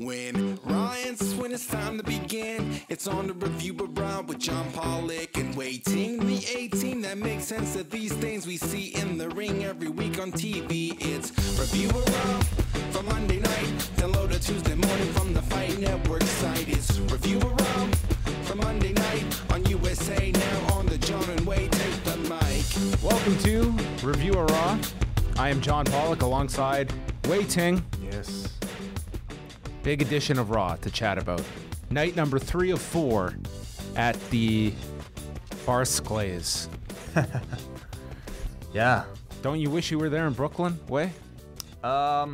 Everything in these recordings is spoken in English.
When Ryan's when it's time to begin, it's on the Review of Raw with John Pollock and Wai Ting, the A-Team that makes sense of these things we see in the ring every week on TV. It's Review of Raw for Monday night, download it Tuesday morning from the Fight Network site. It's Review of Raw for Monday night on USA. Now on the John and Wai take the mic. Welcome to Review of Raw. I am John Pollock alongside Wai Ting. Yes. Big edition of Raw to chat about. Night number 3 of 4 at the Barclays. Yeah. Don't you wish you were there in Brooklyn, Wai? Yeah,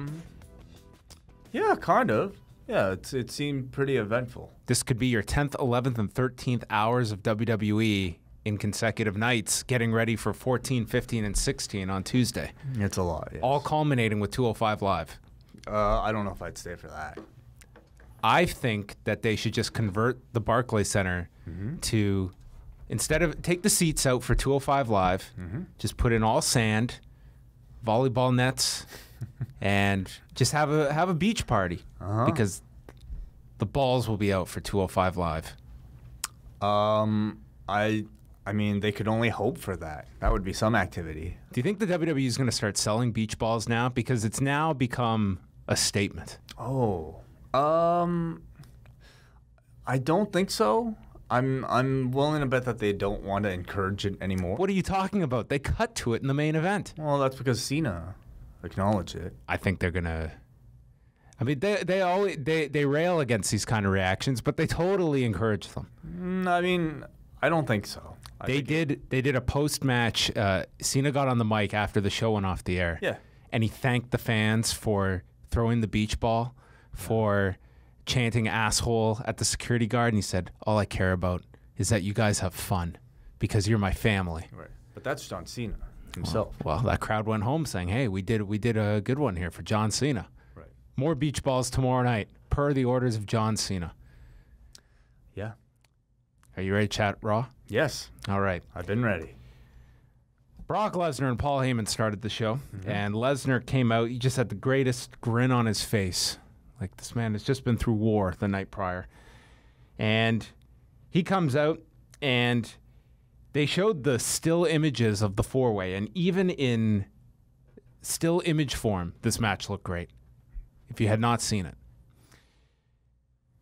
kind of. Yeah, it seemed pretty eventful. This could be your 10th, 11th, and 13th hours of WWE in consecutive nights, getting ready for 14, 15, and 16 on Tuesday. It's a lot, yes. All culminating with 205 Live. I don't know if I'd stay for that. I think that they should just convert the Barclays Center to, instead of take the seats out for 205 Live, just put in all sand, volleyball nets, and just have a beach party because the balls will be out for 205 Live. I mean, they could only hope for that. That would be some activity. Do you think the WWE is going to start selling beach balls now? Because it's now become a statement. Oh. I don't think so. I'm willing to bet that they don't want to encourage it anymore. What are you talking about? They cut to it in the main event. Well, that's because Cena acknowledged it. I think they're gonna. I mean, they rail against these kind of reactions, but they totally encourage them. I mean, I don't think so. They did a post match. Cena got on the mic after the show went off the air. Yeah, and he thanked the fans for throwing the beach ball, for chanting asshole at the security guard, and he said, all I care about is that you guys have fun because you're my family. Right. But that's John Cena himself. Well, that crowd went home saying, hey, we did a good one here for John Cena. Right. More beach balls tomorrow night, per the orders of John Cena. Yeah. Are you ready to chat Raw? Yes. All right. I've been ready. Brock Lesnar and Paul Heyman started the show, and Lesnar came out. He just had the greatest grin on his face. Like, this man has just been through war the night prior. And he comes out, and they showed the still images of the four-way. And even in still image form, this match looked great, if you had not seen it.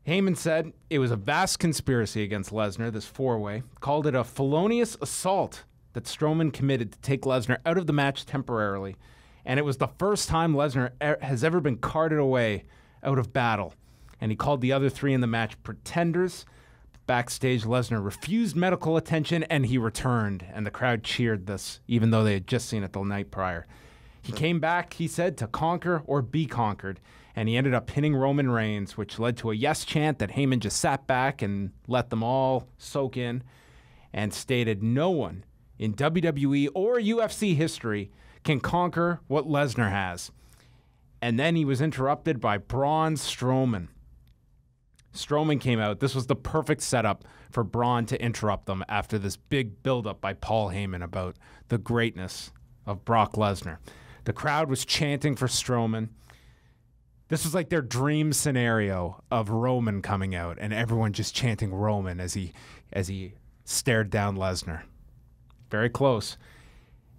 Heyman said it was a vast conspiracy against Lesnar, this four-way, called it a felonious assault that Strowman committed to take Lesnar out of the match temporarily. And it was the first time Lesnar has ever been carted away out of battle. And he called the other three in the match pretenders. Backstage, Lesnar refused medical attention, and he returned. And the crowd cheered this, even though they had just seen it the night prior. He came back, he said, to conquer or be conquered. And he ended up pinning Roman Reigns, which led to a yes chant that Heyman just sat back and let them all soak in and stated no one in WWE or UFC history can conquer what Lesnar has. And then he was interrupted by Braun Strowman. Strowman came out. This was the perfect setup for Braun to interrupt them after this big buildup by Paul Heyman about the greatness of Brock Lesnar. The crowd was chanting for Strowman. This was like their dream scenario of Roman coming out and everyone just chanting Roman as he stared down Lesnar. Very close.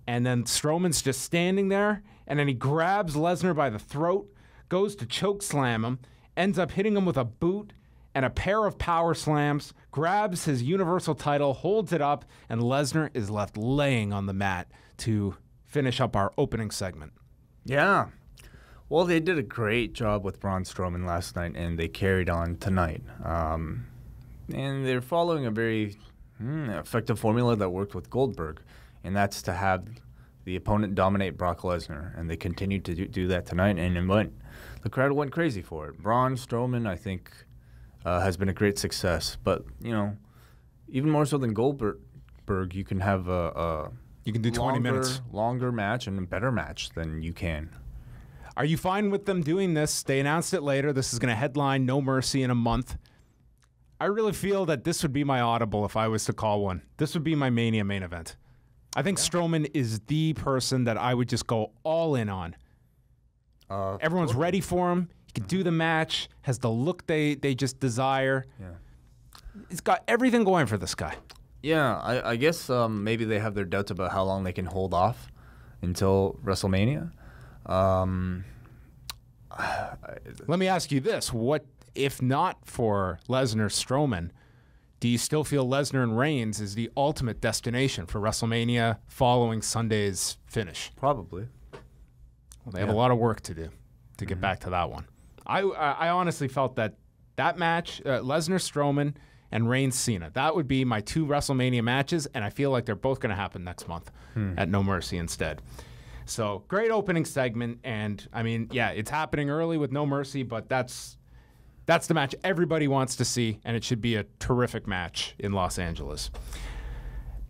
And then Strowman's just standing there, and then he grabs Lesnar by the throat, goes to choke slam him, ends up hitting him with a boot and a pair of power slams, grabs his Universal title, holds it up, and Lesnar is left laying on the mat to finish up our opening segment. Yeah. Well, they did a great job with Braun Strowman last night, and they carried on tonight. And they're following a very effective formula that worked with Goldberg, and that's to have the opponent dominate Brock Lesnar, and they continued to do that tonight, and the crowd went crazy for it. Braun Strowman, I think, has been a great success, but, you know, even more so than Goldberg, you can have you can do 20 minutes. Longer match and a better match than you can. Are you fine with them doing this? They announced it later. This is going to headline No Mercy in a month. I really feel that this would be my audible if I was to call one. This would be my Mania main event. I think Strowman is the person that I would just go all in on. Everyone's ready for him. He could do the match, has the look they just desire. Yeah. It's got everything going for this guy. Yeah, I guess maybe they have their doubts about how long they can hold off until WrestleMania. Let me ask you this. What, if not for Lesnar Strowman, do you still feel Lesnar and Reigns is the ultimate destination for WrestleMania following Sunday's finish? Probably. Well, they have a lot of work to do to get back to that one. I honestly felt that match, Lesnar Strowman and Reigns Cena, that would be my 2 WrestleMania matches, and I feel like they're both going to happen next month at No Mercy instead. So great opening segment, and I mean, yeah, it's happening early with No Mercy, but that's the match everybody wants to see, and it should be a terrific match in Los Angeles.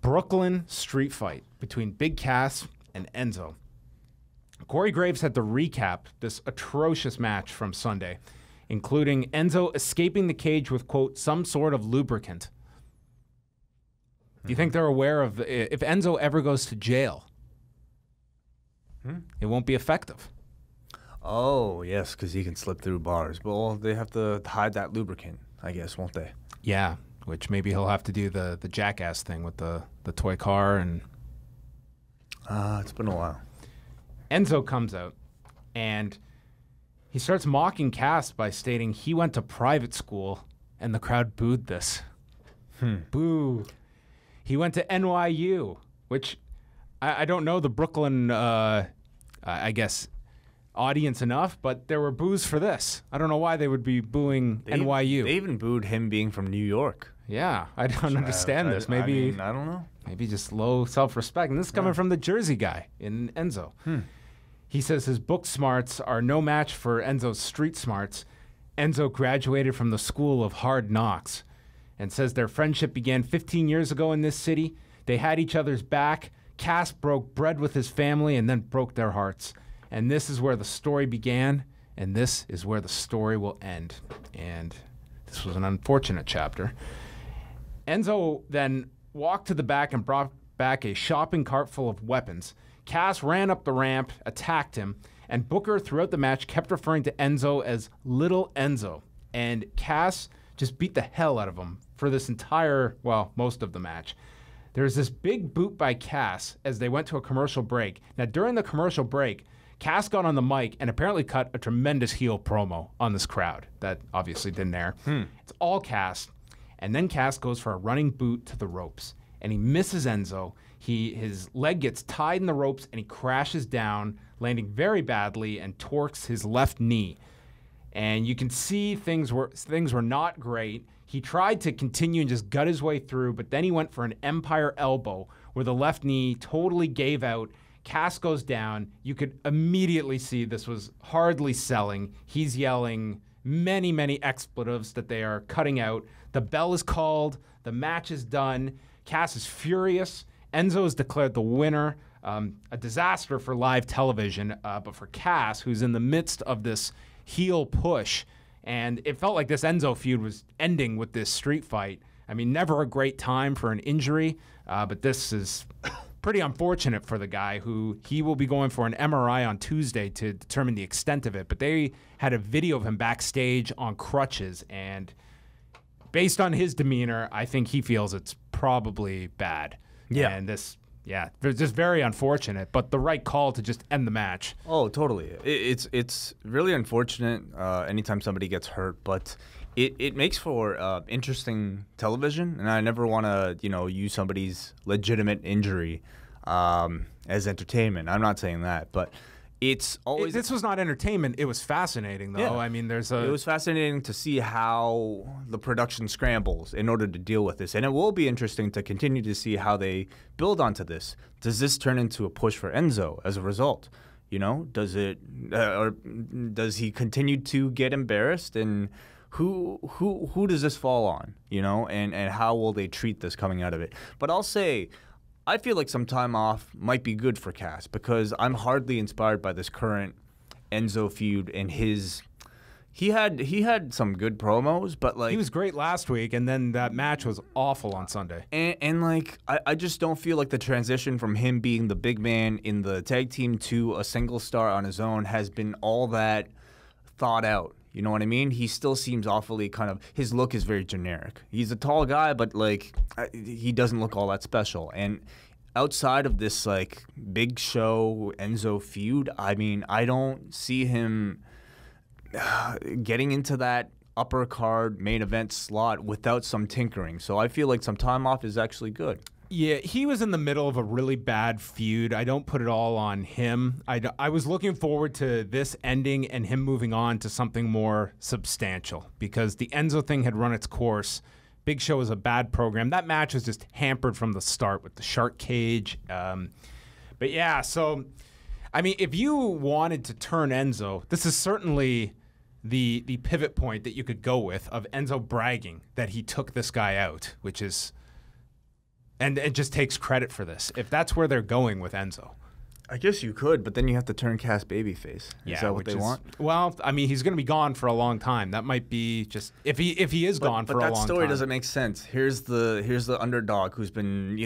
Brooklyn street fight between Big Cass and Enzo. Corey Graves had to recap this atrocious match from Sunday, including Enzo escaping the cage with, quote, some sort of lubricant. Do you think they're aware of if Enzo ever goes to jail, it won't be effective? Oh, yes, because he can slip through bars. Well, they have to hide that lubricant, I guess, won't they? Yeah, which maybe he'll have to do the jackass thing with the toy car. And it's been a while. Enzo comes out, and he starts mocking Cass by stating he went to private school, and the crowd booed this. Boo. He went to NYU, which I don't know the Brooklyn, I guess, audience enough, but there were boos for this. I don't know why they would be booing NYU. They even booed him being from New York. Yeah, I don't understand this. Maybe I don't know. Maybe just low self-respect. And this is coming from the Jersey guy in Enzo. He says his book smarts are no match for Enzo's street smarts. Enzo graduated from the school of hard knocks and says their friendship began 15 years ago in this city. They had each other's back. Cass broke bread with his family and then broke their hearts. And this is where the story began, and this is where the story will end. And this was an unfortunate chapter. Enzo then walked to the back and brought back a shopping cart full of weapons. Cass ran up the ramp, attacked him, and Booker throughout the match kept referring to Enzo as Little Enzo. And Cass just beat the hell out of him for this entire, well, most of the match. There's this big boot by Cass as they went to a commercial break. Now, during the commercial break, Cass got on the mic and apparently cut a tremendous heel promo on this crowd. That obviously didn't air. It's all Cass. And then Cass goes for a running boot to the ropes. And he misses Enzo. His leg gets tied in the ropes and he crashes down, landing very badly and torques his left knee. And you can see things were not great. He tried to continue and just gut his way through, but then he went for an Empire elbow where the left knee totally gave out. Cass goes down. You could immediately see this was hardly selling. He's yelling many, many expletives that they are cutting out. The bell is called. The match is done. Cass is furious. Enzo is declared the winner. A disaster for live television, but for Cass, who's in the midst of this heel push, and it felt like this Enzo feud was ending with this street fight. I mean, never a great time for an injury, but this is pretty unfortunate for the guy who he will be going for an MRI on Tuesday to determine the extent of it. But they had a video of him backstage on crutches, and based on his demeanor, I think he feels it's probably bad. Yeah. And this, yeah, it's just very unfortunate, but the right call to just end the match. Oh, totally. It's really unfortunate anytime somebody gets hurt, but it makes for interesting television, and I never want to use somebody's legitimate injury as entertainment. I'm not saying that, but it's always this was not entertainment. It was fascinating, though. Yeah. I mean, it was fascinating to see how the production scrambles in order to deal with this, and it will be interesting to continue to see how they build onto this. Does this turn into a push for Enzo as a result? Does it, or does he continue to get embarrassed? And who does this fall on? And how will they treat this coming out of it? But I'll say, I feel like some time off might be good for Cass because I'm hardly inspired by this current Enzo feud and his. He had some good promos, but like he was great last week, and then that match was awful on Sunday. And like I just don't feel like the transition from him being the big man in the tag team to a single star on his own has been all that thought out. You know what I mean? He still seems awfully his look is very generic. He's a tall guy, but he doesn't look all that special. And outside of this big show Enzo feud, I mean, I don't see him getting into that upper card main event slot without some tinkering. So I feel like some time off is actually good. Yeah, he was in the middle of a really bad feud. I don't put it all on him. I was looking forward to this ending and him moving on to something more substantial because the Enzo thing had run its course. Big Show was a bad program. That match was just hampered from the start with the shark cage. But yeah, so, I mean, if you wanted to turn Enzo, this is certainly the pivot point that you could go with of Enzo bragging that he took this guy out, which is... And it just takes credit for this. If that's where they're going with Enzo. I guess you could, but then you have to turn Cass babyface. Is that what they want? Well, I mean, he's going to be gone for a long time. That might be just if he is gone for a long time. But that story doesn't make sense. Here's the underdog who's been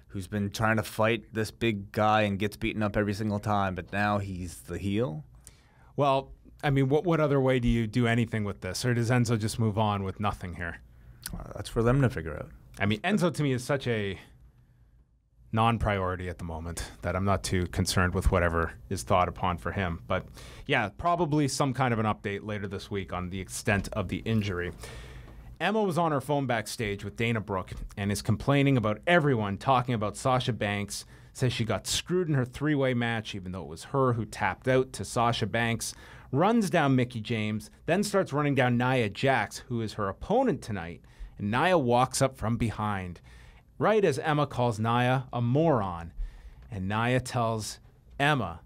who's been trying to fight this big guy and gets beaten up every single time, but now he's the heel. Well, I mean, what other way do you do anything with this, or does Enzo just move on with nothing here? That's for them to figure out. I mean, Enzo to me is such a non-priority at the moment that I'm not too concerned with whatever is thought upon for him. But yeah, probably some kind of an update later this week on the extent of the injury. Emma was on her phone backstage with Dana Brooke and is complaining about everyone talking about Sasha Banks, says she got screwed in her three-way match even though it was her who tapped out to Sasha Banks, runs down Mickie James, then starts running down Nia Jax, who is her opponent tonight. And Nia walks up from behind, right as Emma calls Nia a moron. And Nia tells Emma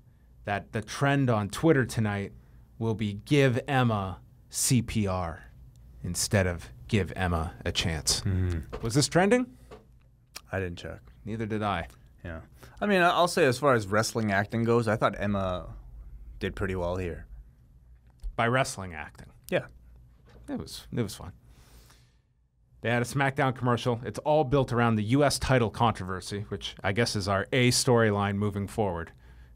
that the trend on Twitter tonight will be give Emma CPR instead of give Emma a chance. Mm-hmm. Was this trending? I didn't check. Neither did I. Yeah. I mean, I'll say as far as wrestling acting goes, I thought Emma did pretty well here. By wrestling acting? Yeah. It was fun. They had a SmackDown commercial. It's all built around the U.S. title controversy, which I guess is our A storyline moving forward,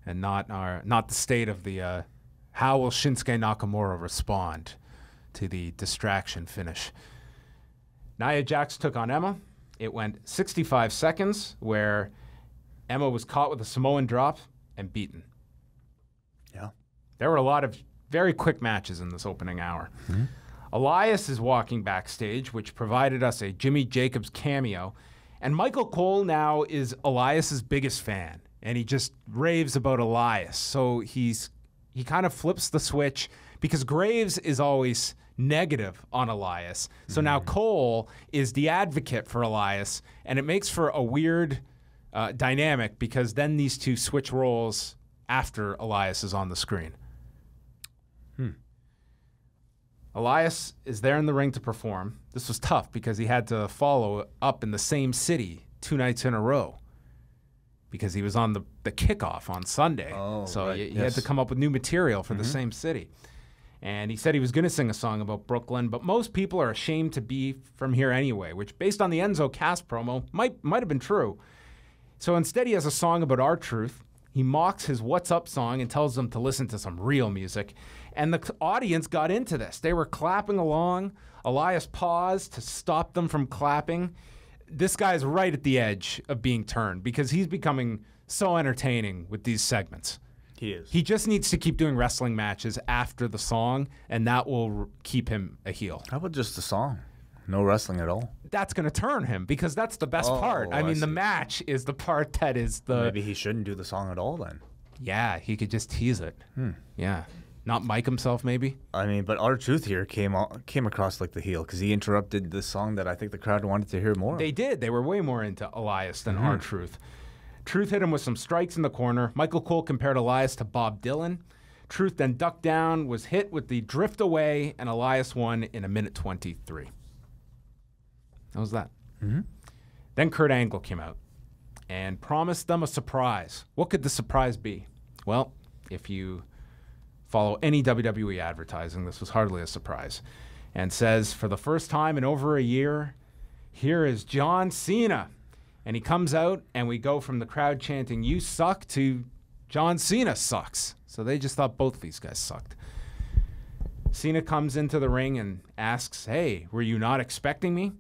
and not the state of the how will Shinsuke Nakamura respond to the distraction finish. Nia Jax took on Emma. It went 65 seconds, where Emma was caught with a Samoan drop and beaten. Yeah. There were a lot of very quick matches in this opening hour. Mm-hmm. Elias is walking backstage, which provided us a Jimmy Jacobs cameo. And Michael Cole now is Elias's biggest fan, and he just raves about Elias. So he kind of flips the switch because Graves is always negative on Elias. So now Cole is the advocate for Elias, and it makes for a weird dynamic because then these two switch roles after Elias is on the screen. Elias is there in the ring to perform. This was tough because he had to follow up in the same city 2 nights in a row because he was on the kickoff on Sunday. Oh, so right. he had to come up with new material for the same city. And he said he was going to sing a song about Brooklyn, but most people are ashamed to be from here anyway, which based on the Enzo cast promo might have been true. So instead he has a song about R-Truth. He mocks his What's Up song and tells them to listen to some real music. And the audience got into this. They were clapping along. Elias paused to stop them from clapping. This guy's right at the edge of being turned because he's becoming so entertaining with these segments. He is. He just needs to keep doing wrestling matches after the song, and that will keep him a heel. How about just the song? No wrestling at all? That's going to turn him because that's the best part. I mean, the match is the part that is the... Maybe he shouldn't do the song at all then. Yeah, he could just tease it. Yeah. Not mic himself, maybe? I mean, but R-Truth here came across like the heel because he interrupted the song that I think the crowd wanted to hear more. They did. They were way more into Elias than R-Truth. Truth hit him with some strikes in the corner. Michael Cole compared Elias to Bob Dylan. Truth then ducked down, was hit with the drift away, and Elias won in 1:23. That was that. Then Kurt Angle came out and promised them a surprise. What could the surprise be? Well, if you follow any WWE advertising, this was hardly a surprise. And says, for the first time in over a year, here is John Cena. And he comes out, and we go from the crowd chanting, "You suck," to John Cena sucks. So they just thought both of these guys sucked. Cena comes into the ring and asks, "Hey, were you not expecting me?"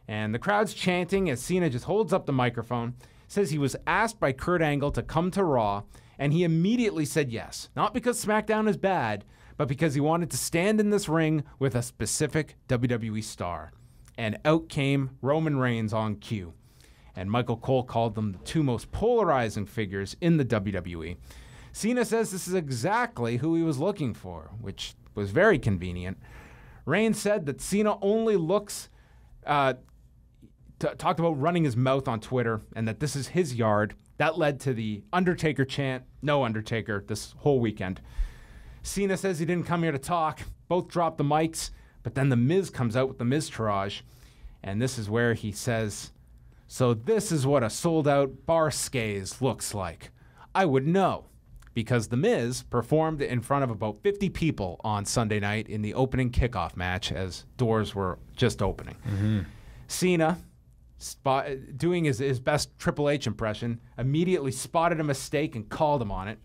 And the crowd's chanting as Cena just holds up the microphone, says he was asked by Kurt Angle to come to Raw, and he immediately said yes. Not because SmackDown is bad, but because he wanted to stand in this ring with a specific WWE star. And out came Roman Reigns on cue. And Michael Cole called them the two most polarizing figures in the WWE. Cena says this is exactly who he was looking for, which was very convenient. Reigns said that Cena only looks... talked about running his mouth on Twitter and that this is his yard. That led to the Undertaker chant, "No Undertaker," this whole weekend. Cena says he didn't come here to talk. Both dropped the mics, but then The Miz comes out with the Miz-tourage, and this is where he says, "So this is what a sold-out bar skaze looks like. I would know," because The Miz performed in front of about 50 people on Sunday night in the opening kickoff match as doors were just opening. Cena, doing his best Triple H impression, immediately spotted a mistake and called him on it,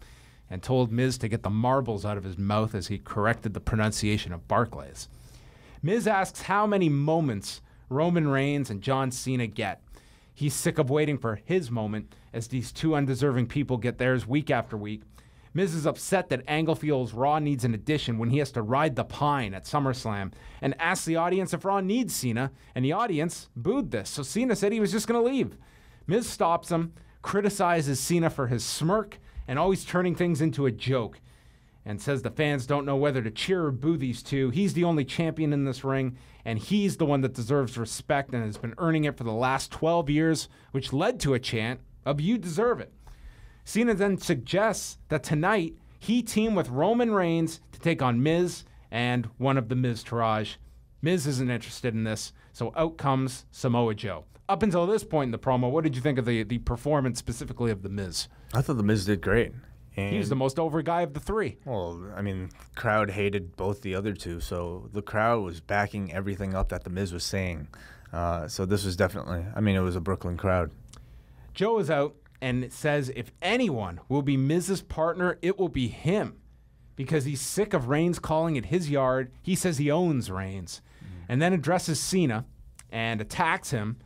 and told Miz to get the marbles out of his mouth as he corrected the pronunciation of Barclays. Miz asks how many moments Roman Reigns and John Cena get. He's sick of waiting for his moment as these two undeserving people get theirs week after week. Miz is upset that Angle feels Raw needs an addition when he has to ride the pine at SummerSlam, and asks the audience if Raw needs Cena, and the audience booed this, so Cena said he was just going to leave. Miz stops him, criticizes Cena for his smirk, and always turning things into a joke, and says the fans don't know whether to cheer or boo these two. He's the only champion in this ring, and he's the one that deserves respect and has been earning it for the last 12 years, which led to a chant of "You deserve it." Cena then suggests that tonight he team with Roman Reigns to take on Miz and one of the Miz-tourage. Miz isn't interested in this, so out comes Samoa Joe. Up until this point in the promo, what did you think of the performance specifically of the Miz? I thought the Miz did great. And he was the most over guy of the three. Well, I mean, the crowd hated both the other two, so the crowd was backing everything up that the Miz was saying. So this was definitely, I mean, it was a Brooklyn crowd. Joe is out, and it says if anyone will be Miz's partner, it will be him, because he's sick of Reigns calling it his yard. He says he owns Reigns, and then addresses Cena and attacks him.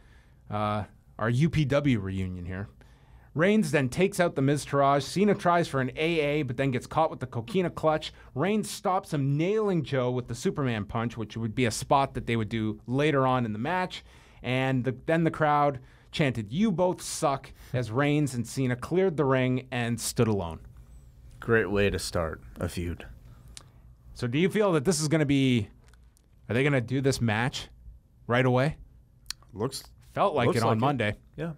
Our UPW reunion here. Reigns then takes out the Miz-tourage. Cena tries for an AA, but then gets caught with the coquina clutch. Reigns stops him, nailing Joe with the Superman punch, which would be a spot that they would do later on in the match. And then the crowd chanted, "You both suck," as Reigns and Cena cleared the ring and stood alone. Great way to start a feud. So do you feel that this is going to be... Are they going to do this match right away? Felt like it on Monday. Yeah.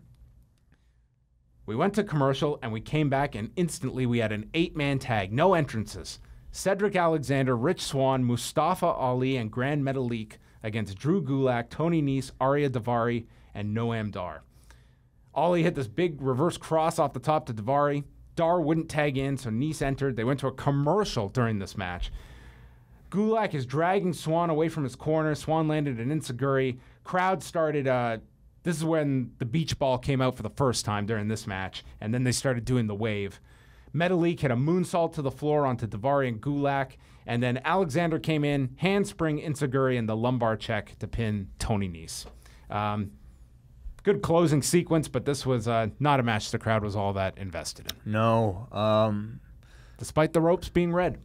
We went to commercial, and we came back, and instantly we had an 8-man tag, no entrances. Cedric Alexander, Rich Swann, Mustafa Ali, and Grand Metalik against Drew Gulak, Tony Nese, Arya Daivari, and Noam Dar. Ali hit this big reverse cross off the top to Daivari. Dar wouldn't tag in, so Nese entered. They went to a commercial during this match. Gulak is dragging Swann away from his corner. Swann landed an enziguri. Crowd started... this is when the beach ball came out for the first time during this match, and then they started doing the wave. Metalik hit a moonsault to the floor onto Daivari and Gulak, and then Alexander came in, handspring enziguri, and the lumbar check to pin Tony Nese. Good closing sequence, but this was not a match the crowd was all that invested in. No. Despite the ropes being red.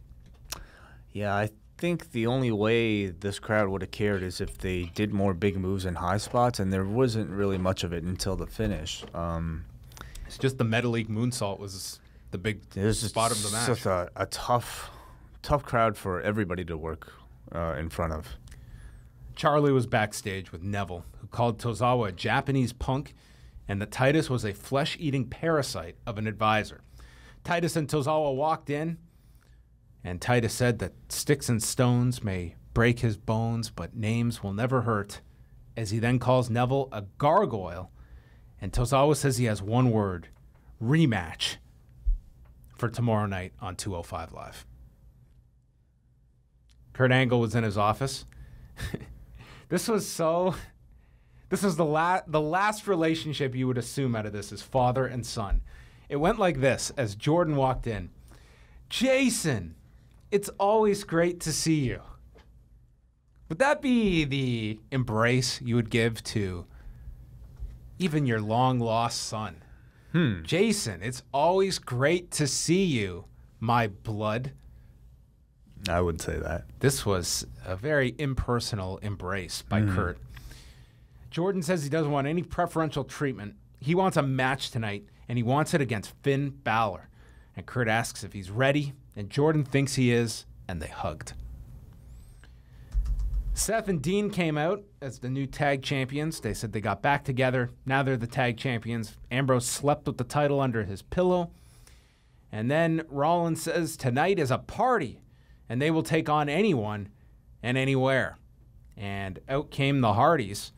Yeah, I think the only way this crowd would have cared is if they did more big moves in high spots, and there wasn't really much of it until the finish. It's just the Metalik moonsault was the big spot of the match. It's just a tough crowd for everybody to work in front of. Charlie was backstage with Neville, who called Tozawa a Japanese punk and that Titus was a flesh-eating parasite of an advisor. Titus and Tozawa walked in, and Titus said that sticks and stones may break his bones, but names will never hurt, as he then calls Neville a gargoyle, and Tozawa says he has one word, rematch, for tomorrow night on 205 Live. Kurt Angle was in his office. This was the last relationship you would assume out of this is father and son. It went like this as Jordan walked in. "Jason, it's always great to see you." Would that be the embrace you would give to even your long-lost son? Jason, it's always great to see you, my blood. I would say that. This was a very impersonal embrace by Kurt. Jordan says he doesn't want any preferential treatment. He wants a match tonight, and he wants it against Finn Balor. And Kurt asks if he's ready, and Jordan thinks he is, and they hugged. Seth and Dean came out as the new tag champions. They said they got back together. Now they're the tag champions. Ambrose slept with the title under his pillow. And then Rollins says tonight is a party, and they will take on anyone and anywhere. And out came the Hardys.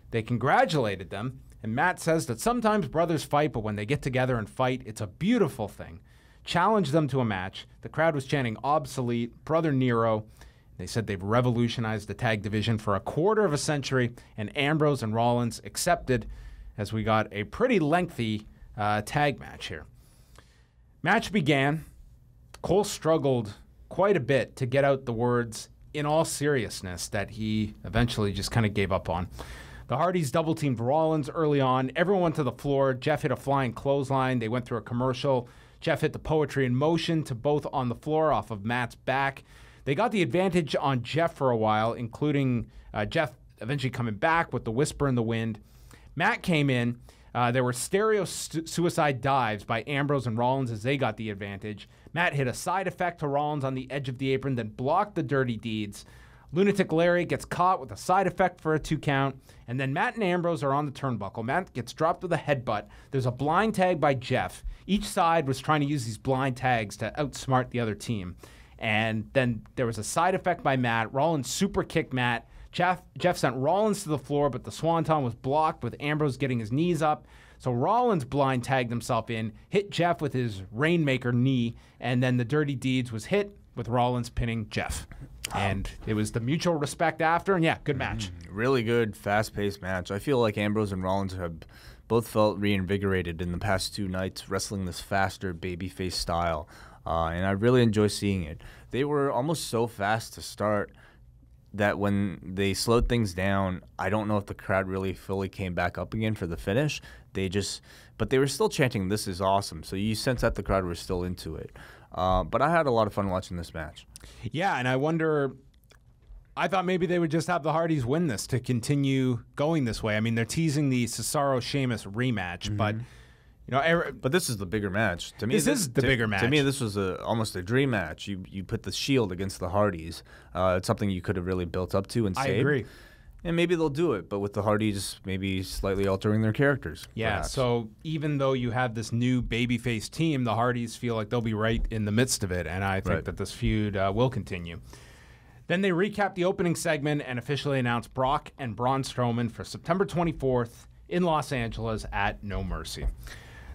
They congratulated them, and Matt says that sometimes brothers fight, but when they get together and fight, it's a beautiful thing. Challenged them to a match. The crowd was chanting obsolete, Brother Nero. They said they've revolutionized the tag division for a quarter of a century, and Ambrose and Rollins accepted as we got a pretty lengthy tag match here. Match began. Cole struggled quite a bit to get out the words in all seriousness that he eventually just kind of gave up on. The Hardys double-teamed Rollins early on. Everyone went to the floor. Jeff hit a flying clothesline. They went through a commercial. Jeff hit the poetry in motion to both on the floor off of Matt's back. They got the advantage on Jeff for a while, including Jeff eventually coming back with the whisper in the wind. Matt came in. There were stereo suicide dives by Ambrose and Rollins as they got the advantage. Matt hit a side effect to Rollins on the edge of the apron, then blocked the dirty deeds. Lunatic Larry gets caught with a side effect for a 2 count. And then Matt and Ambrose are on the turnbuckle. Matt gets dropped with a headbutt. There's a blind tag by Jeff. Each side was trying to use these blind tags to outsmart the other team. And then there was a side effect by Matt. Rollins super kicked Matt. Jeff sent Rollins to the floor, but the Swanton was blocked with Ambrose getting his knees up. So Rollins blind tagged himself in, hit Jeff with his Rainmaker knee, and then the Dirty Deeds was hit with Rollins pinning Jeff. And it was the mutual respect after, and yeah, good match. Really good, fast-paced match. I feel like Ambrose and Rollins have both felt reinvigorated in the past 2 nights, wrestling this faster babyface style. And I really enjoy seeing it. They were almost so fast to start that when they slowed things down, I don't know if the crowd really fully came back up again for the finish. But they were still chanting, "This is awesome." So you sense that the crowd was still into it. But I had a lot of fun watching this match. Yeah, and I thought maybe they would just have the Hardys win this to continue going this way. I mean, they're teasing the Cesaro-Sheamus rematch, but but this is the bigger match. To me, this is the bigger match. To me, this was almost a dream match. You put the Shield against the Hardys. It's something you could have really built up to and saved. I agree. And maybe they'll do it, but with the Hardys maybe slightly altering their characters. Yeah, perhaps. so even though you have this new babyface team, the Hardys feel like they'll be right in the midst of it, and I think that this feud will continue. Then they recap the opening segment and officially announce Brock and Braun Strowman for September 24th in Los Angeles at No Mercy.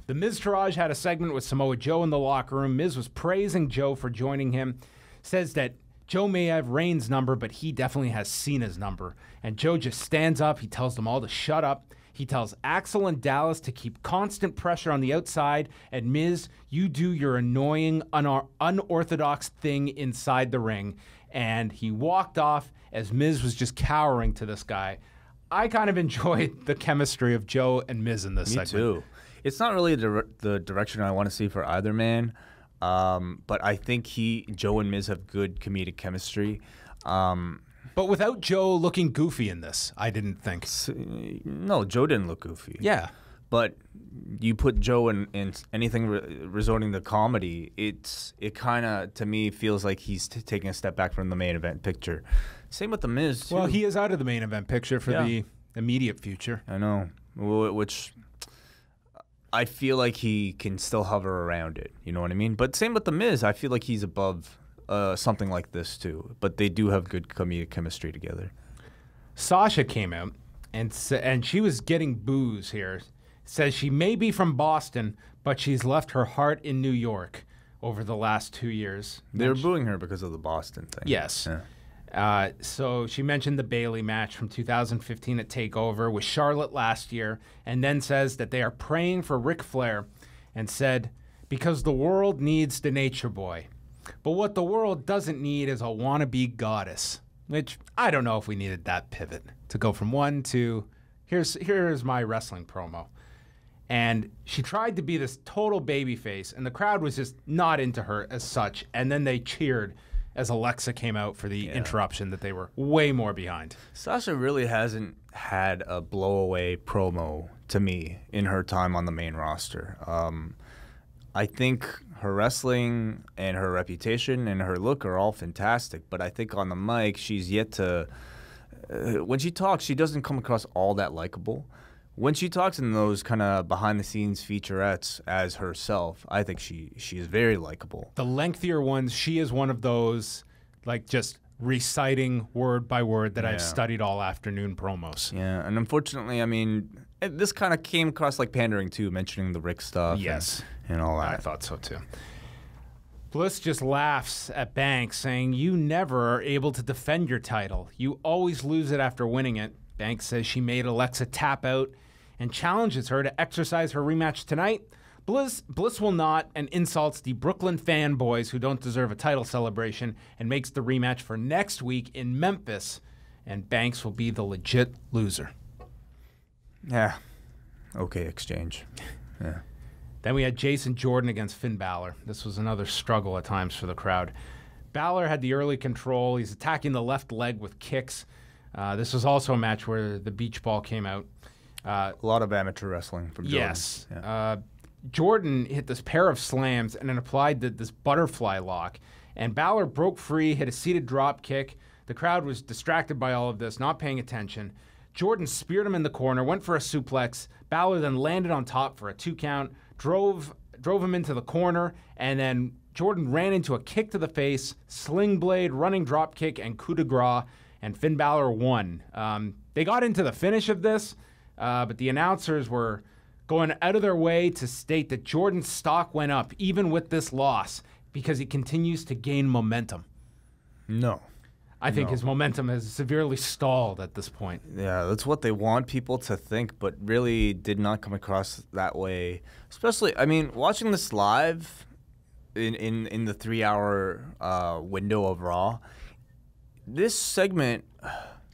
The Miz Taraj had a segment with Samoa Joe in the locker room. Miz was praising Joe for joining him, says that Joe may have Reigns' number, but he definitely has Cena's number. And Joe just stands up. He tells them all to shut up. He tells Axel and Dallas to keep constant pressure on the outside. And Miz, you do your annoying, unorthodox thing inside the ring. And he walked off as Miz was just cowering to this guy. I kind of enjoyed the chemistry of Joe and Miz in this segment. Me too. It's not really the direction I want to see for either man. But I think Joe and Miz have good comedic chemistry. But without Joe looking goofy in this, I didn't think. No, Joe didn't look goofy. Yeah. But you put Joe in anything resorting to comedy, it kind of, to me, feels like he's taking a step back from the main event picture. Same with The Miz, too. Well, he is out of the main event picture for the immediate future. I know, which I feel like he can still hover around it. You know what I mean? But same with The Miz. I feel like he's above something like this, too. But they do have good comedic chemistry together. Sasha came out, and she was getting boos here. Says she may be from Boston, but she's left her heart in New York over the last 2 years. They were booing her because of the Boston thing. Yes. Yeah. So she mentioned the Bayley match from 2015 at TakeOver with Charlotte last year, and then says that they are praying for Ric Flair, and said, because the world needs the Nature Boy. But what the world doesn't need is a wannabe goddess. which I don't know if we needed that pivot to go from one to here's my wrestling promo. And she tried to be this total babyface, and the crowd was just not into her as such. And then they cheered as Alexa came out for the interruption that they were way more behind. Sasha really hasn't had a blowaway promo to me in her time on the main roster. I think her wrestling and her reputation and her look are all fantastic, but I think on the mic she's yet to when she talks, she doesn't come across all that likable. When she talks in those kind of behind-the-scenes featurettes as herself, I think she is very likable. The lengthier ones, she is one of those, like, just reciting word by word that I've studied all afternoon promos. Yeah, and unfortunately, I mean, this kind of came across like pandering, too, mentioning the Rick stuff and all that. I thought so, too. Bliss just laughs at Banks, saying, "You never are able to defend your title. You always lose it after winning it." Banks says she made Alexa tap out and challenges her to exercise her rematch tonight. Bliss will not, and insults the Brooklyn fanboys who don't deserve a title celebration, and makes the rematch for next week in Memphis, and Banks will be the legit loser. Yeah. Okay, exchange. Yeah. Then we had Jason Jordan against Finn Balor. This was another struggle at times for the crowd. Balor had the early control. He's attacking the left leg with kicks. This was also a match where the beach ball came out. A lot of amateur wrestling from Jordan. Yes. Yeah. Jordan hit this pair of slams and then applied this butterfly lock. And Balor broke free, hit a seated drop kick. The crowd was distracted by all of this, not paying attention. Jordan speared him in the corner, went for a suplex. Balor then landed on top for a 2 count, drove him into the corner, and then Jordan ran into a kick to the face, sling blade, running drop kick, and coup de grace, and Finn Balor won. They got into the finish of this, but the announcers were going out of their way to state that Jordan's stock went up even with this loss because he continues to gain momentum. No. I think his momentum has severely stalled at this point. Yeah, that's what they want people to think, but really did not come across that way. Especially, I mean, watching this live in the 3-hour window of Raw, this segment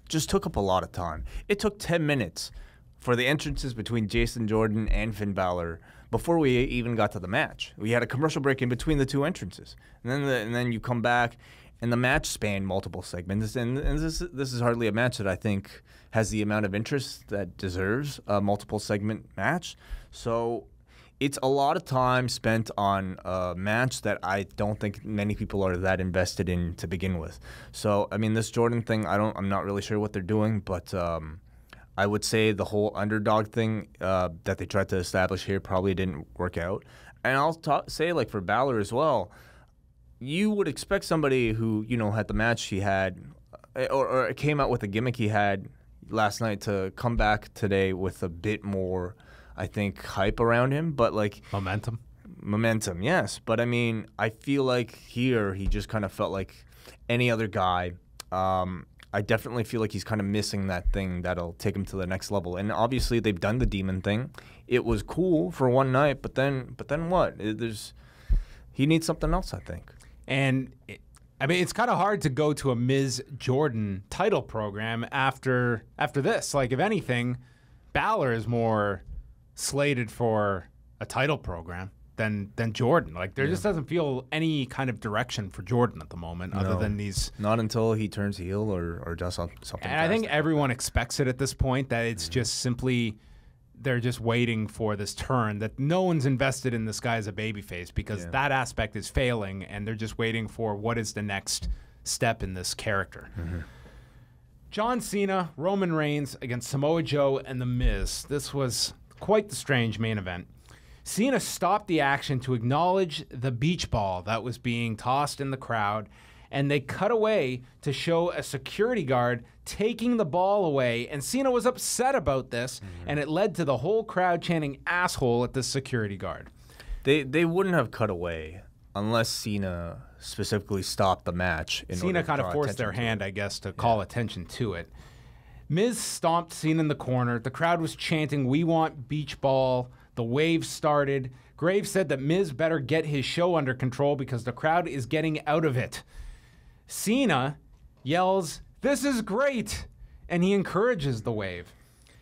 just took up a lot of time. It took 10 minutes for the entrances between Jason Jordan and Finn Balor before we even got to the match. We had a commercial break in between the 2 entrances. And then you come back, and the match spanned multiple segments. And this is hardly a match that I think has the amount of interest that deserves a multiple segment match. So it's a lot of time spent on a match that I don't think many people are that invested in to begin with. So, I mean, this Jordan thing, I'm not really sure what they're doing, but I would say the whole underdog thing that they tried to establish here probably didn't work out. And I'll say, like, for Balor as well, you would expect somebody who, had the match he had or came out with the gimmick he had last night to come back today with a bit more, I think, hype around him. But, like... Momentum, yes. But, I mean, I feel like here he just kind of felt like any other guy. I definitely feel like he's kind of missing that thing that'll take him to the next level. And obviously they've done the demon thing. It was cool for one night, but then what? He needs something else, I think. And it's kind of hard to go to a Ms. Jordan title program after this. Like, if anything, Balor is more slated for a title program than Jordan. Like, there just doesn't feel any kind of direction for Jordan at the moment, other than these. Not until he turns heel or does something. And I think everyone expects it at this point, that it's just simply they're just waiting for this turn, that no one's invested in this guy as a babyface because that aspect is failing, and they're just waiting for what is the next step in this character. Mm-hmm. John Cena, Roman Reigns against Samoa Joe and The Miz. This was quite the strange main event. Cena stopped the action to acknowledge the beach ball that was being tossed in the crowd, and they cut away to show a security guard taking the ball away, and Cena was upset about this, and it led to the whole crowd chanting "asshole" at the security guard. They wouldn't have cut away unless Cena specifically stopped the match. Cena kind of forced their hand, I guess, to call attention to it. Miz stomped Cena in the corner. The crowd was chanting, "We want beach ball." The wave started. Graves said that Miz better get his show under control because the crowd is getting out of it. Cena yells, This is great. And he encourages the wave.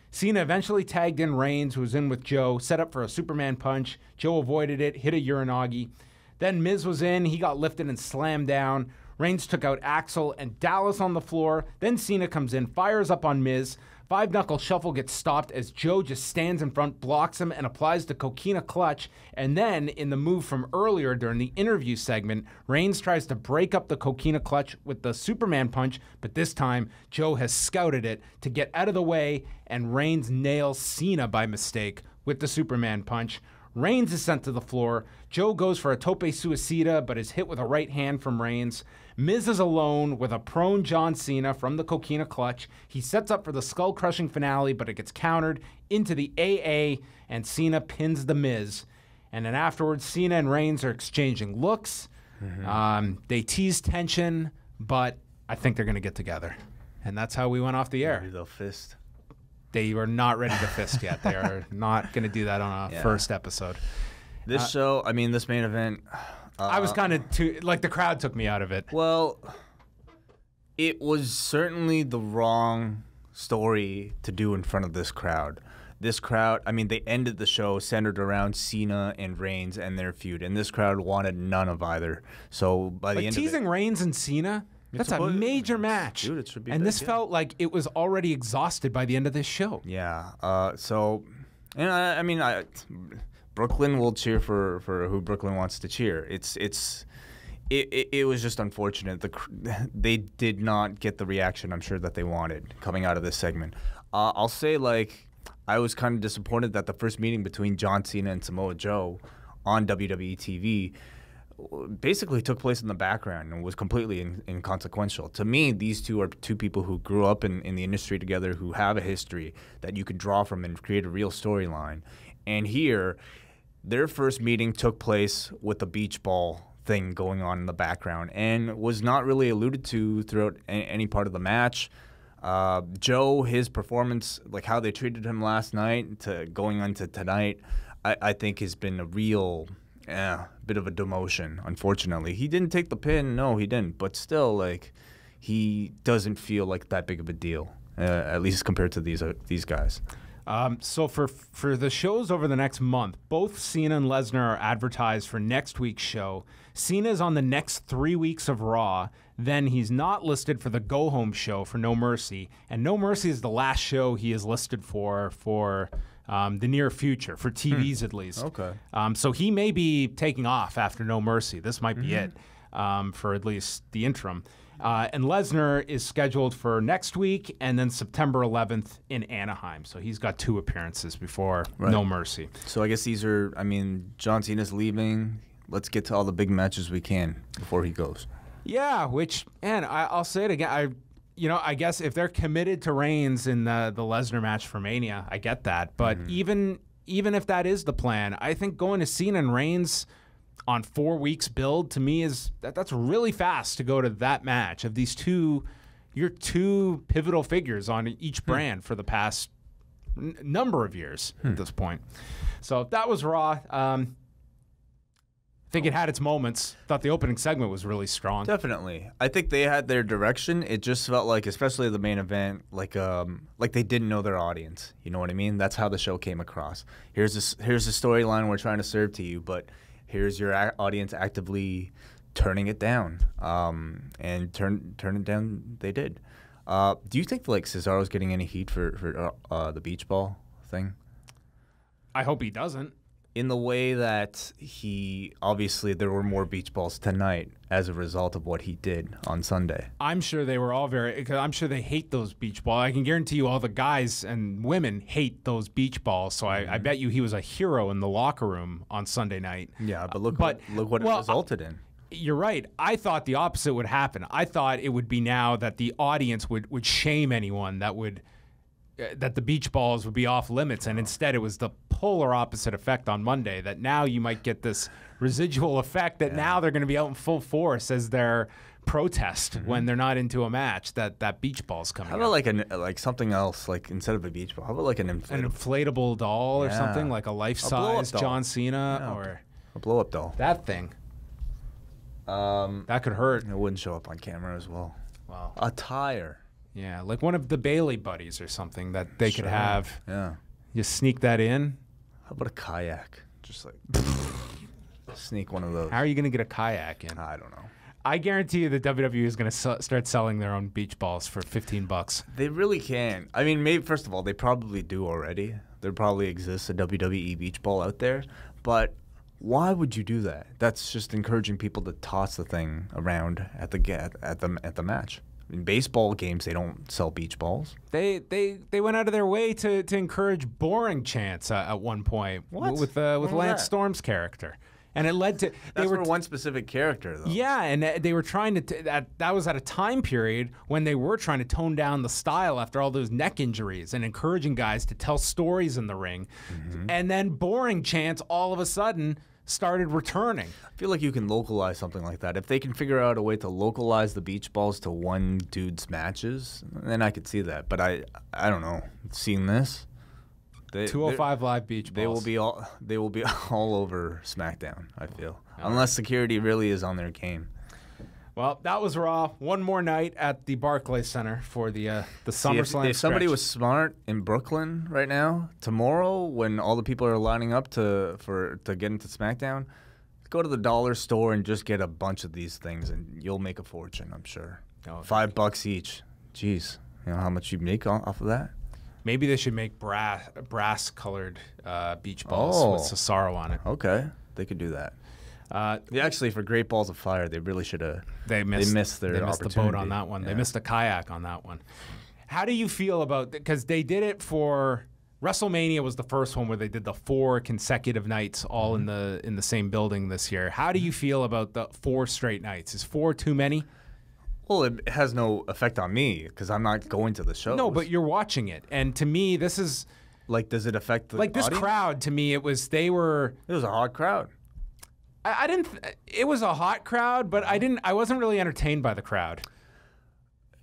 Cena eventually tagged in Reigns, who was in with Joe, set up for a Superman punch. Joe avoided it, hit a Uranagi. Then Miz was in. He got lifted and slammed down. Reigns took out Axel and Dallas on the floor. Then Cena comes in, fires up on Miz. Five-knuckle shuffle gets stopped as Joe just stands in front, blocks him, and applies the coquina clutch. And then, in the move from earlier during the interview segment, Reigns tries to break up the coquina clutch with the Superman punch, but this time, Joe has scouted it to get out of the way, and Reigns nails Cena by mistake with the Superman punch. Reigns is sent to the floor. Joe goes for a tope suicida, but is hit with a right hand from Reigns. Miz is alone with a prone John Cena from the coquina clutch. He sets up for the skull-crushing finale, but it gets countered into the AA, and Cena pins the Miz. And then afterwards, Cena and Reigns are exchanging looks. They tease tension, but I think they're going to get together. And that's how we went off the air. Maybe they'll fist. They are not ready to fist yet. They are not going to do that on a first episode. This show, I mean, this main event. I was kind of too, like, the crowd took me out of it. Well, it was certainly the wrong story to do in front of this crowd. This crowd, I mean, they ended the show centered around Cena and Reigns and their feud, and this crowd wanted none of either. So by the end of it, teasing Reigns and Cena, that's a major match. Dude, it should be and big, this felt like it was already exhausted by the end of this show. Yeah. So, and I mean, Brooklyn will cheer for who Brooklyn wants to cheer. It was just unfortunate. They did not get the reaction I'm sure that they wanted coming out of this segment. I'll say, like, I was kind of disappointed that the first meeting between John Cena and Samoa Joe on WWE TV basically took place in the background and was completely inconsequential. To me, these two are two people who grew up in the industry together, who have a history that you could draw from and create a real storyline. And here, their first meeting took place with the beach ball thing going on in the background and was not really alluded to throughout any part of the match. Joe, his performance, like how they treated him last night to going into tonight, I think has been a real bit of a demotion, unfortunately. He didn't take the pin. No, he didn't. But still, like, he doesn't feel like that big of a deal, at least compared to these guys. So for the shows over the next month, both Cena and Lesnar are advertised for next week's show. Cena's on the next 3 weeks of Raw. Then he's not listed for the go-home show for No Mercy. And No Mercy is the last show he is listed for the near future, for TVs at least. Okay. So he may be taking off after No Mercy. This might be it for at least the interim. And Lesnar is scheduled for next week and then September 11th in Anaheim. So he's got 2 appearances before No Mercy. So I guess these are, I mean, John Cena's leaving. Let's get to all the big matches we can before he goes. Yeah, and I'll say it again. I guess if they're committed to Reigns in the Lesnar match for Mania, I get that. But even if that is the plan, I think going to Cena and Reigns on 4 weeks build, to me, that's really fast to go to that match of these your two pivotal figures on each brand for the past number of years at this point. So that was Raw. I think it had its moments. Thought the opening segment was really strong. Definitely. I think they had their direction. It just felt like, especially the main event, like they didn't know their audience. You know what I mean? That's how the show came across. Here's a storyline we're trying to serve to you, but here's your audience actively turning it down. And turn it down they did. Do you think like Cesaro's getting any heat for the beach ball thing? I hope he doesn't. In the way that obviously there were more beach balls tonight as a result of what he did on Sunday. I'm sure they were all I'm sure they hate those beach balls. I can guarantee you all the guys and women hate those beach balls. So I bet you he was a hero in the locker room on Sunday night. Yeah, but look what it resulted in. You're right. I thought the opposite would happen. I thought it would be now that the audience would shame anyone that the beach balls would be off limits, and instead it was the polar opposite effect on Monday, that now you might get this residual effect that now they're going to be out in full force as their protest when they're not into a match, that beach ball's coming out. How about like something else, like instead of a beach ball, how about like an inflatable doll or something, like a life-size John Cena or a blow-up doll. That thing. That could hurt. It wouldn't show up on camera as well. Wow. A tire. Yeah, like one of the Bailey buddies or something that they could have. Yeah. You sneak that in. How about a kayak? Just like sneak one of those. How are you going to get a kayak in? I don't know. I guarantee you the WWE is going to start selling their own beach balls for $15. They really can. I mean, maybe first of all, they probably do already. There probably exists a WWE beach ball out there, but why would you do that? That's just encouraging people to toss the thing around at the match. In baseball games, they don't sell beach balls. They went out of their way to encourage boring chants at one point. What? With Lance Storm's character, and it led to That's for one specific character, though. Yeah, and they were trying to that was at a time period when they were trying to tone down the style after all those neck injuries and encouraging guys to tell stories in the ring, and then boring chants all of a sudden started returning. I feel like you can localize something like that. If they can figure out a way to localize the beach balls to one dude's matches, then I could see that. But I don't know. Seeing this, 205 Live beach balls. They will be all over SmackDown, I feel. Unless security really is on their game. Well, that was Raw. One more night at the Barclays Center for the SummerSlam. If somebody was smart in Brooklyn right now, tomorrow when all the people are lining up to get into SmackDown, go to the dollar store and just get a bunch of these things, and you'll make a fortune, I'm sure. Oh, $5 each. Jeez, you know how much you make off of that? Maybe they should make brass-colored beach balls with Cesaro on it. Okay, they could do that. Actually, for Great Balls of Fire, they really should have. They missed the boat on that one. Yeah. They missed the kayak on that one. How do you feel about, because they did it for WrestleMania was the first one where they did the 4 consecutive nights all in the same building this year. How do you feel about the 4 straight nights? Is 4 too many? Well, it has no effect on me because I'm not going to the shows. No, but you're watching it, and to me, this is like, does it affect the like this audience? crowd? To me, it was a hot crowd. I didn't. It was a hot crowd, but I wasn't really entertained by the crowd.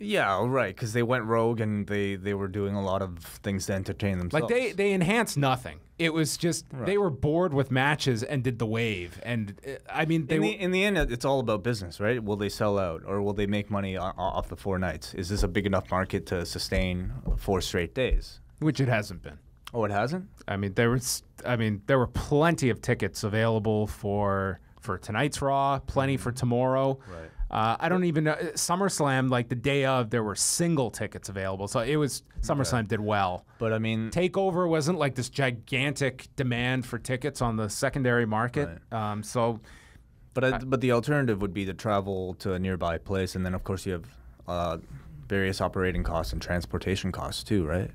Yeah, right. Because they went rogue and they were doing a lot of things to entertain themselves. Like they enhanced nothing. It was just they were bored with matches and did the wave. And I mean, in the end, it's all about business, right? Will they sell out or will they make money off the 4 nights? Is this a big enough market to sustain 4 straight days? Which it hasn't been. Oh, it hasn't? I mean, there were plenty of tickets available for tonight's Raw, plenty for tomorrow. Right. I don't even know. SummerSlam, like the day of, there were single tickets available. So it was, SummerSlam did well. But I mean, TakeOver wasn't like this gigantic demand for tickets on the secondary market. Right. But the alternative would be to travel to a nearby place. And then, of course, you have various operating costs and transportation costs too, right?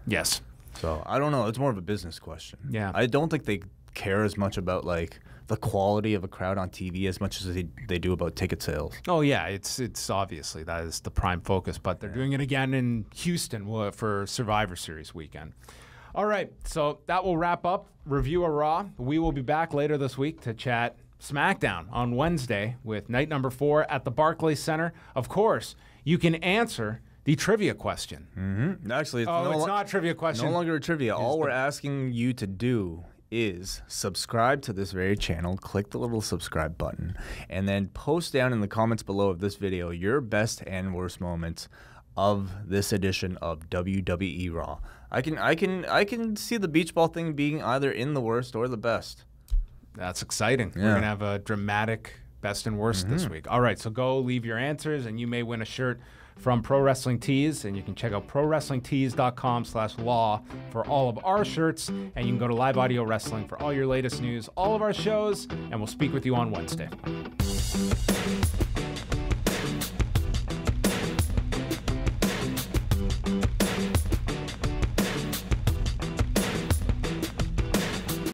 Yes. So I don't know. It's more of a business question. Yeah. I don't think they care as much about like the quality of a crowd on TV as much as they do about ticket sales. Oh yeah, it's obviously that is the prime focus, but they're doing it again in Houston for Survivor Series weekend. All right, so that will wrap up Review of Raw. We will be back later this week to chat SmackDown on Wednesday with night number 4 at the Barclays Center. Of course, you can answer the trivia question. Mm-hmm. Actually, it's not a trivia question. No longer a trivia. All we're asking you to do is subscribe to this very channel, click the little subscribe button, and then post down in the comments below of this video your best and worst moments of this edition of WWE Raw. I can see the beach ball thing being either in the worst or the best. That's exciting. Yeah. We're going to have a dramatic best and worst this week. All right, so go leave your answers, and you may win a shirt from Pro Wrestling Tees, and you can check out prowrestlingtees.com/law for all of our shirts, and you can go to Live Audio Wrestling for all your latest news, all of our shows, and we'll speak with you on Wednesday.